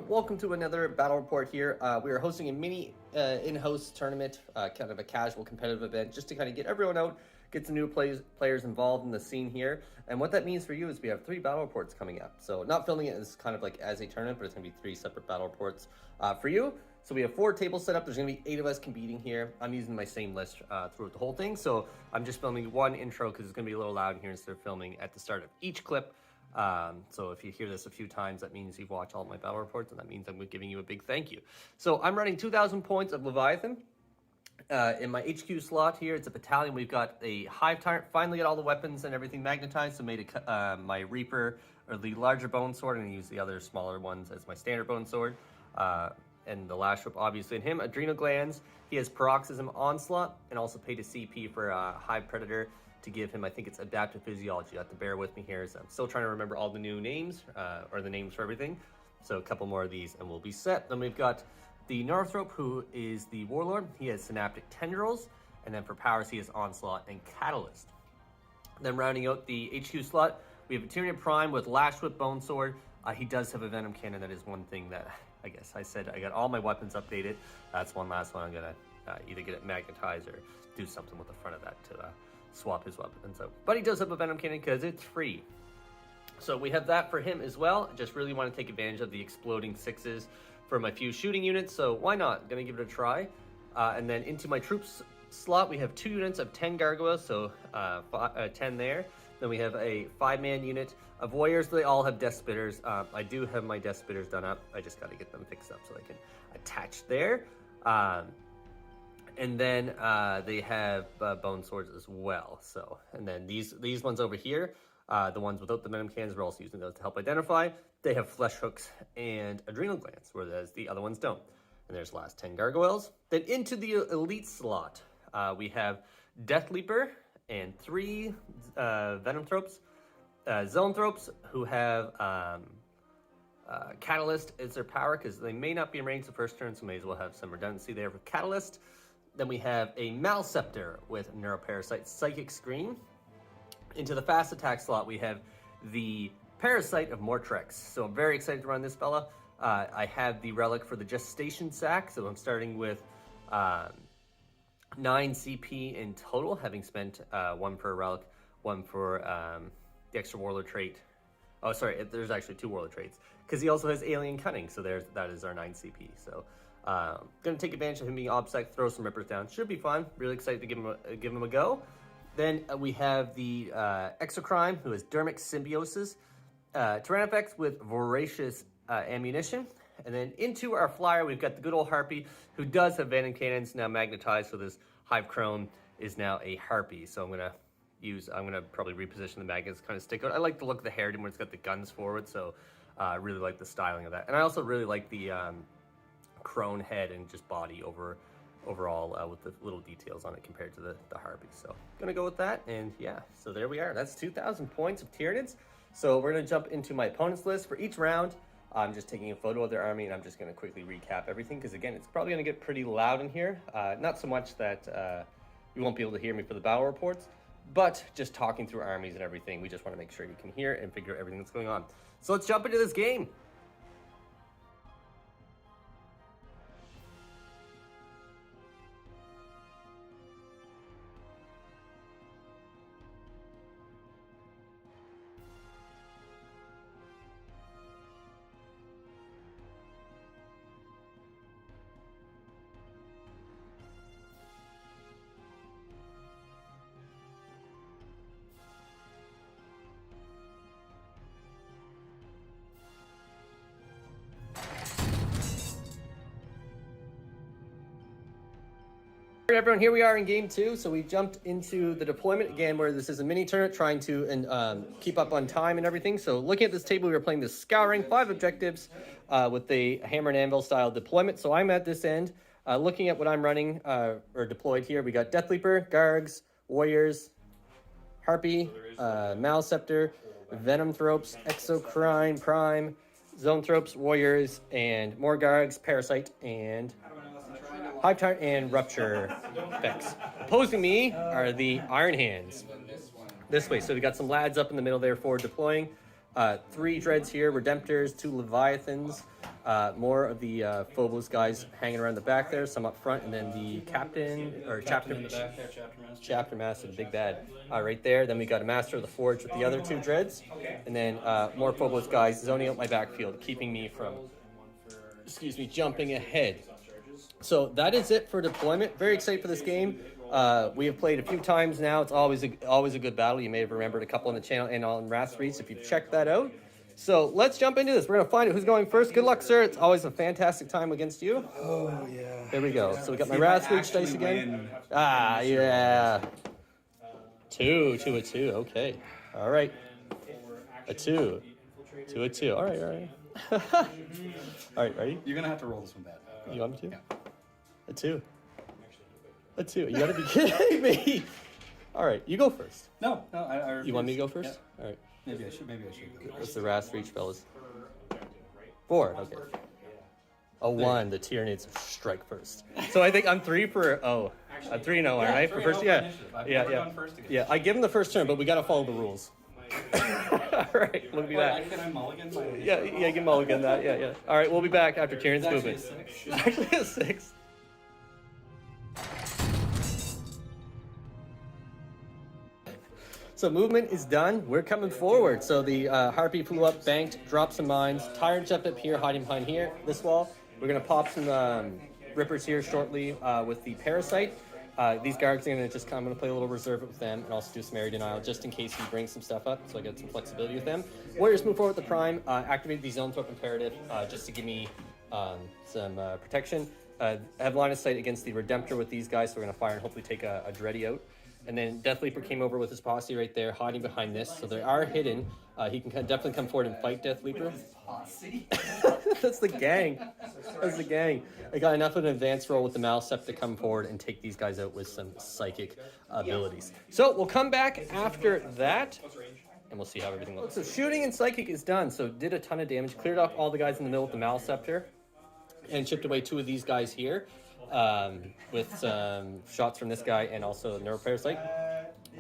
everyone, welcome to another battle report here. We are hosting a mini in-house tournament, kind of a casual competitive event, just to kind of get everyone out, get some new players involved in the scene here. And what that means for you is we have 3 battle reports coming up. So not filming it as kind of like as a tournament, but it's going to be 3 separate battle reports for you. So we have 4 tables set up. There's going to be 8 of us competing here. I'm using my same list throughout the whole thing. So I'm just filming one intro because it's going to be a little loud in here instead of filming at the start of each clip. So if you hear this a few times, that means you've watched all my battle reports, and that means I'm giving you a big thank you. So I'm running 2,000 points of Leviathan. In my HQ slot here, it's a battalion. We've got a Hive Tyrant, finally got all the weapons and everything magnetized, so made my Reaper, or the larger Bonesword, and use the other smaller ones as my standard Bonesword. And the Lash Whip, obviously, and him, Adrenal Glands. He has Paroxysm, Onslaught, and also paid a CP for Hive Predator to give him, I think it's Adaptive Physiology. You have to bear with me here, as I'm still trying to remember all the new names, or the names for everything. So a couple more of these and we'll be set. Then we've got the Neurothrope, who is the Warlord. He has Synaptic Tendrils, and then for powers he has Onslaught and Catalyst. Then rounding out the HQ slot, we have a Tyranid Prime with Lash Whip, Bonesword. He does have a Venomcannon. That is one thing that I guess I said I got all my weapons updated. That's one last one I'm gonna either get it magnetized or do something with the front of that to swap his weapons out. But he does have a Venomcannon because it's free. So we have that for him as well. Just really want to take advantage of the exploding 6s for my few shooting units, so why not? Gonna give it a try. And then into my troops slot, we have 2 units of 10 gargoyles, so 10 there. Then we have a 5-man unit of warriors. They all have death spitters. I do have my death spitters done up. I just got to get them fixed up so I can attach there. And then they have bone swords as well. So, and then these ones over here, the ones without the Venomcannons, we're also using those to help identify. They have flesh hooks and adrenal glands, whereas the other ones don't. And there's the last 10 gargoyles. Then into the elite slot, we have Deathleaper and 3 Venomthropes, Zonethropes, who have Catalyst as their power, because they may not be in range the first turn, so may as well have some redundancy there for Catalyst. Then we have a Maleceptor with Neuroparasite, Psychic Screen. Into the fast attack slot, we have the Parasite of Mortrex. So I'm very excited to run this fella. I have the Relic for the Gestation Sack, so I'm starting with 9 CP in total, having spent 1 for a Relic, 1 for the extra Warlord trait. Oh, sorry, there's actually 2 Warlord traits, because he also has Alien Cunning, so that is our 9 CP. So gonna take advantage of him being obsec, throw some rippers down. Should be fun. Really excited to give him a go. Then we have the Exocrime, who has Dermic Symbiosis, Tyranids with Voracious Ammunition. And then into our flyer, we've got the good old Harpy, who does have Venomcannons now magnetized, so this Hive Crone is now a Harpy. So I'm gonna probably reposition the magnets, kind of stick out. I like the look of the hair when it's got the guns forward, so I really like the styling of that. And I also really like the crone head and just body overall with the little details on it compared to the Harpy. So gonna go with that, and yeah, so there we are. That's 2,000 points of Tyranids. So we're gonna jump into my opponent's list for each round. I'm just taking a photo of their army, and I'm just gonna quickly recap everything, because again, it's probably gonna get pretty loud in here. Not so much that you won't be able to hear me for the battle reports, but just talking through armies and everything, we just wanna make sure you can hear and figure out everything that's going on. So let's jump into this game. Alright, everyone, here we are in game 2. So we jumped into the deployment again, where this is a mini tournament, trying to keep up on time and everything. So looking at this table, we were playing the Scouring, 5 objectives with the hammer and anvil style deployment. So I'm at this end, looking at what I'm running or deployed here. We got Deathleaper, Gargs, Warriors, Harpy, Maleceptor, Venomthropes, Exocrine, Prime, Zonethropes, Warriors, and more Gargs, Parasite, and Hive Tyrant and Rupture effects. Opposing me are the Iron Hands. This way, so we got some lads up in the middle there forward deploying. 3 Dreads here, Redemptors, 2 Leviathans, More of the Phobos guys hanging around the back there, some up front, and then the captain or chapter in the back there, chapter master, the big bad, right there. Then we got a master of the forge with the other two dreads, and then more Phobos guys zoning out my backfield, keeping me from, jumping ahead. So that is it for deployment. Very excited for this game. We have played a few times now. It's always a good battle. You may have remembered a couple on the channel and on Rasreach if you've checked that out. So let's jump into this. We're going to find out who's going first. Good luck, sir. It's always a fantastic time against you. Oh, yeah. There we go. So we got my Rasreach dice again. Ah, yeah. 2, 2, a 2. Okay. All right. A 2. 2, a 2. All right, all right. All right, ready? You're going to have to roll this one bad. You want me to? Yeah. A 2. A 2. You got to be kidding me. All right, you go first. No, I You want me to go first? Yeah. All right. Maybe I should go. What's the Rasreach, fellas? 4. Okay. A 1. The Tyranids strike first. So I think I'm 3 for. Oh, I'm 3-0, aren't I? For first, yeah. Yeah. I give him the first turn, but we got to follow the rules. All right, we'll be back. Can I mulligan? Yeah, give mulligan that. Yeah. All right, we'll be back after Tyranids movement. Actually a 6. So movement is done. We're coming forward. So the Harpy flew up, banked, dropped some mines. Tyrant jumped up here, hiding behind here, this wall. We're going to pop some Rippers here shortly with the Parasite. These guards are going to just I'm going to play a little reserve with them and also do some area denial just in case he brings some stuff up, so I get some flexibility with them. Warriors move forward with the Prime, activate the Zonethrope Imperative just to give me some protection. I have line of sight against the Redemptor with these guys, so we're going to fire and hopefully take a Dreddy out. And then Deathleaper came over with his posse right there, hiding behind this. So they are hidden. He can definitely come forward and fight Deathleaper. Posse? That's the gang. That's the gang. I got enough of an advanced roll with the Maleceptor to come forward and take these guys out with some psychic abilities. So we'll come back after that, and we'll see how everything looks. So shooting and psychic is done. So did a ton of damage. Cleared off all the guys in the middle with the Maleceptor, and chipped away 2 of these guys here. With some shots from this guy and also Neuroparasite.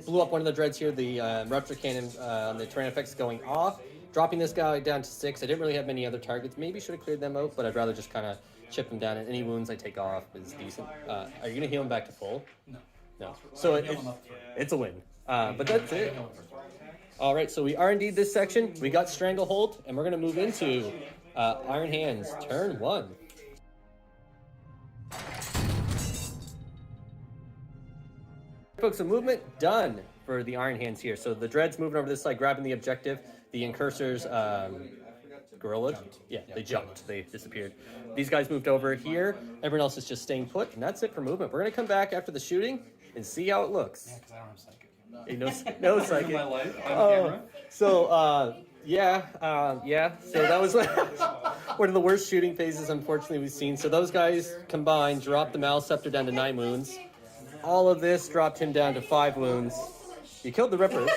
Blew up one of the dreads here, the Rupture Cannon on the Tyranids going off, dropping this guy down to 6. I didn't really have many other targets. Maybe should have cleared them out, but I'd rather just kind of chip them down, and any wounds I take off is decent. Are you going to heal him back to full? No. So it's a win. But that's it. All right, so we are indeed this section. We got Stranglehold, and we're going to move into Iron Hands, turn 1. Folks, so movement done for the Iron Hands here. So the Dreads moving over this side, grabbing the objective. The Incursors, Gorilla, they jumped. They disappeared. These guys moved over here. Everyone else is just staying put, and that's it for movement. We're going to come back after the shooting and see how it looks. Yeah, because I don't have psychic. No psychic. My life on camera. So, So that was one of the worst shooting phases, unfortunately, we've seen. So those guys combined dropped the Maleceptor down to 9 wounds. All of this dropped him down to 5 wounds. You killed the Rippers.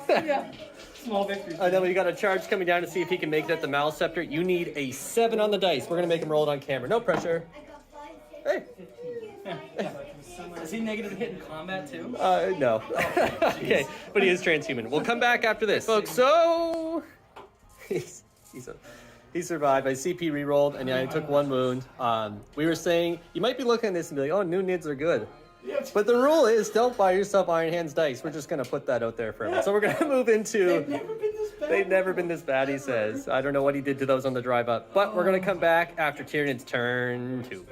Yeah. Small victory. And then we got a charge coming down to see if he can make it at the Maleceptor. You need a 7 on the dice. We're going to make him roll it on camera. No pressure. Hey. Is he negative hit in combat too? No. Okay, but he is transhuman. We'll come back after this, folks. So he survived. I CP re-rolled, and I took 1 wound. We were saying you might be looking at this and be like, "Oh, new Nids are good." But the rule is, don't buy yourself Iron Hands dice. We're just going to put that out there for everyone. So we're going to move into... They've never been this bad, he says. I don't know what he did to those on the drive up. But we're going to come back after Tyranid's turn 2.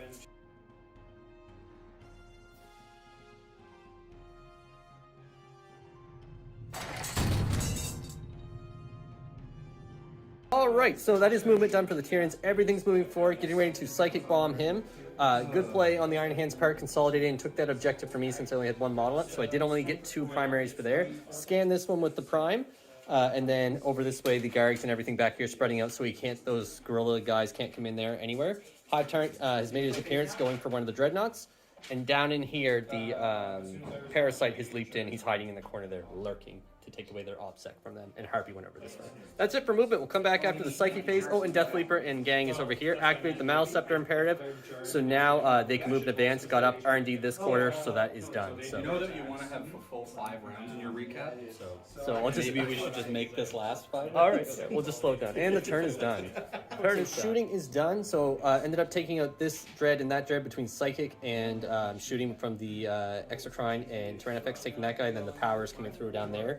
Alright, so that is movement done for the Tyranids. Everything's moving forward, getting ready to Psychic Bomb him. Good play on the Iron Hands part, consolidated and took that objective for me since I only had 1 model up, so I did only get 2 primaries for there. Scan this one with the Prime, and then over this way, the Garrigs and everything back here spreading out so he can't, those Gorilla guys can't come in there anywhere. Hive Tyrant has made his appearance going for one of the Dreadnoughts, and down in here, the Parasite has leaped in. He's hiding in the corner there, lurking. to take away their OBSEC from them, and Harpy went over this way. That's it for movement. We'll come back after the Psychic phase. Oh, and Deathleaper and Gang is over here. Activate the Maleceptor imperative. So now they can move in advance. Got up R&D this quarter, so that is done. So You know that you want to have a full 5 rounds in your recap? So I'll just Maybe we should just make this last 5. all right, we'll just slow it down. And the turn is done. Shooting is done. So ended up taking out this dread and that dread between Psychic and shooting from the Exocrine and Tyranids, taking that guy, and then the powers coming through down there.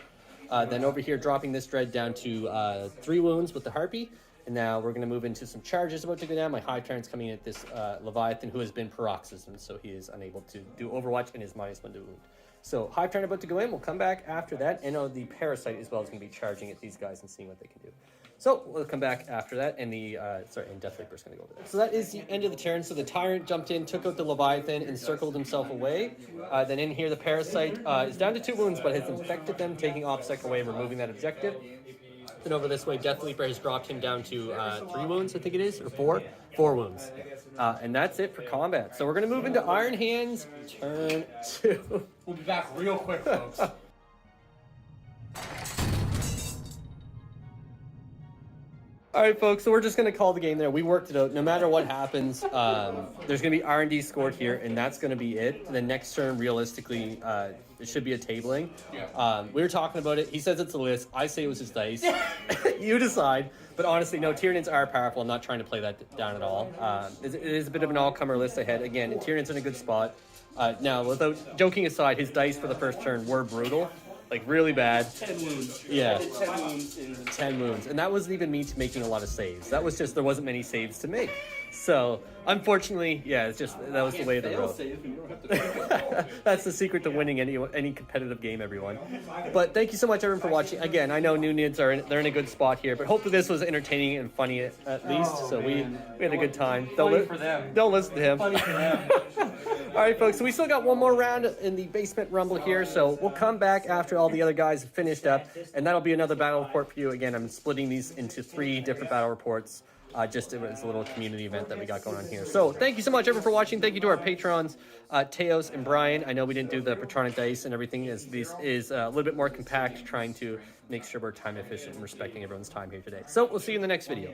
Then over here, dropping this dread down to 3 wounds with the Harpy. And now we're going to move into some charges about to go down. My Hive Tyrant's coming in at this Leviathan, who has been Paroxysm, so he is unable to do Overwatch and is -1 to wound. So Hive Tyrant about to go in. We'll come back after that. And the Parasite as well is going to be charging at these guys and seeing what they can do. So we'll come back after that, and the and Deathleaper is going to go over there. So that is the end of the turn. So the Tyrant jumped in, took out the Leviathan, and circled himself away. Then in here, the Parasite is down to 2 wounds, but has infected them, taking OBSEC away, removing that objective. Then over this way, Deathleaper has dropped him down to 3 wounds, I think it is, or 4? 4 wounds. And that's it for combat. So we're going to move into Iron Hands, turn 2. We'll be back real quick, folks. All right, folks, so we're just going to call the game there. We worked it out. No matter what happens, there's going to be R&D scored here, and that's going to be it. The next turn, realistically, it should be a tabling. We were talking about it. He says it's a list. I say it was his dice. You decide. But honestly, no, Tyranids are powerful. I'm not trying to play that down at all. It is a bit of an all-comer list ahead. Again, Tyranids in a good spot. Now, without joking aside, his dice for the first turn were brutal. Like, really bad. 10 wounds. Yeah. 10 wounds in 10 wounds. And that wasn't even me making a lot of saves. That was just, there wasn't many saves to make. So, unfortunately, yeah, it's just, that was the way of the road. That's the secret to winning any competitive game, everyone. But thank you so much, everyone, for watching. Again, I know new Nids they're in a good spot here, but hopefully this was entertaining and funny at least. So we had a good time. Funny for them. Don't listen to him. Funny for them. All right, folks, so we still got one more round in the Basement Rumble here, so we'll come back after all the other guys have finished up, and that'll be another battle report for you. Again, I'm splitting these into 3 different battle reports, just as a little community event that we got going on here. So thank you so much, everyone, for watching. Thank you to our patrons, Teos and Brian. I know we didn't do the Patronic dice and everything, as this is a little bit more compact, trying to make sure we're time efficient and respecting everyone's time here today. So we'll see you in the next video.